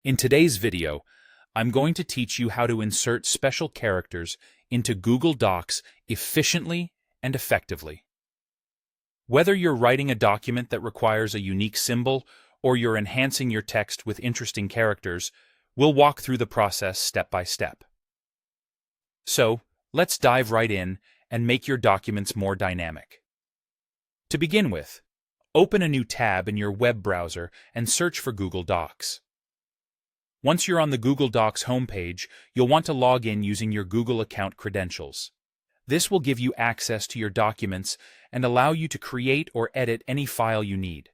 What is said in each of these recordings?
In today's video, I'm going to teach you how to insert special characters into Google Docs efficiently and effectively. Whether you're writing a document that requires a unique symbol or you're enhancing your text with interesting characters, we'll walk through the process step by step. So, let's dive right in and make your documents more dynamic. To begin with, open a new tab in your web browser and search for Google Docs. Once you're on the Google Docs homepage, you'll want to log in using your Google account credentials. This will give you access to your documents and allow you to create or edit any file you need.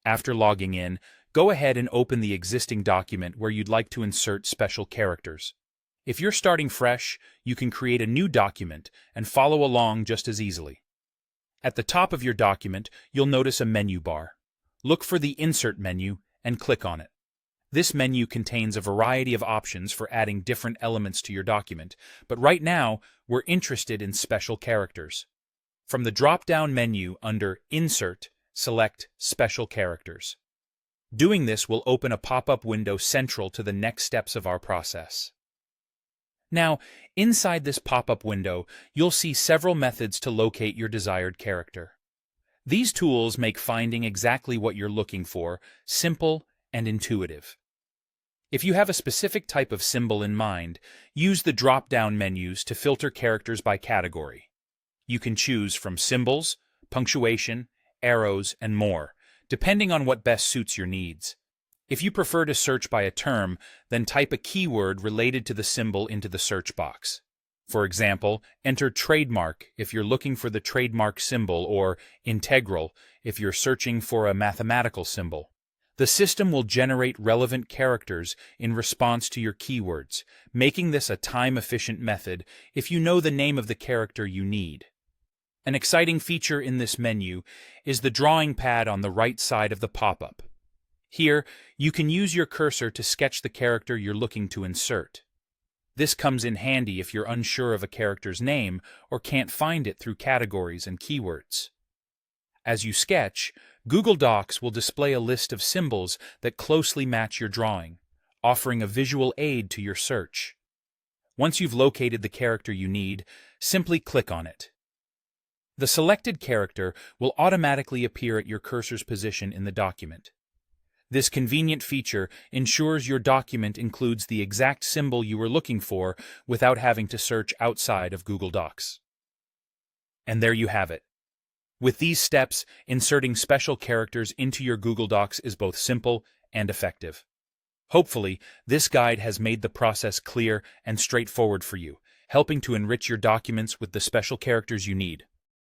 After logging in, go ahead and open the existing document where you'd like to insert special characters. If you're starting fresh, you can create a new document and follow along just as easily. At the top of your document, you'll notice a menu bar. Look for the Insert menu and click on it. This menu contains a variety of options for adding different elements to your document, but right now, we're interested in special characters. From the drop-down menu under Insert, select Special Characters. Doing this will open a pop-up window central to the next steps of our process. Now, inside this pop-up window, you'll see several methods to locate your desired character. These tools make finding exactly what you're looking for simple and intuitive. If you have a specific type of symbol in mind, use the drop-down menus to filter characters by category. You can choose from symbols, punctuation, arrows, and more, depending on what best suits your needs. If you prefer to search by a term, then type a keyword related to the symbol into the search box. For example, enter trademark if you're looking for the trademark symbol, or integral if you're searching for a mathematical symbol. The system will generate relevant characters in response to your keywords, making this a time-efficient method if you know the name of the character you need. An exciting feature in this menu is the drawing pad on the right side of the pop-up. Here, you can use your cursor to sketch the character you're looking to insert. This comes in handy if you're unsure of a character's name or can't find it through categories and keywords. As you sketch, Google Docs will display a list of symbols that closely match your drawing, offering a visual aid to your search. Once you've located the character you need, simply click on it. The selected character will automatically appear at your cursor's position in the document. This convenient feature ensures your document includes the exact symbol you were looking for without having to search outside of Google Docs. And there you have it. With these steps, inserting special characters into your Google Docs is both simple and effective. Hopefully, this guide has made the process clear and straightforward for you, helping to enrich your documents with the special characters you need.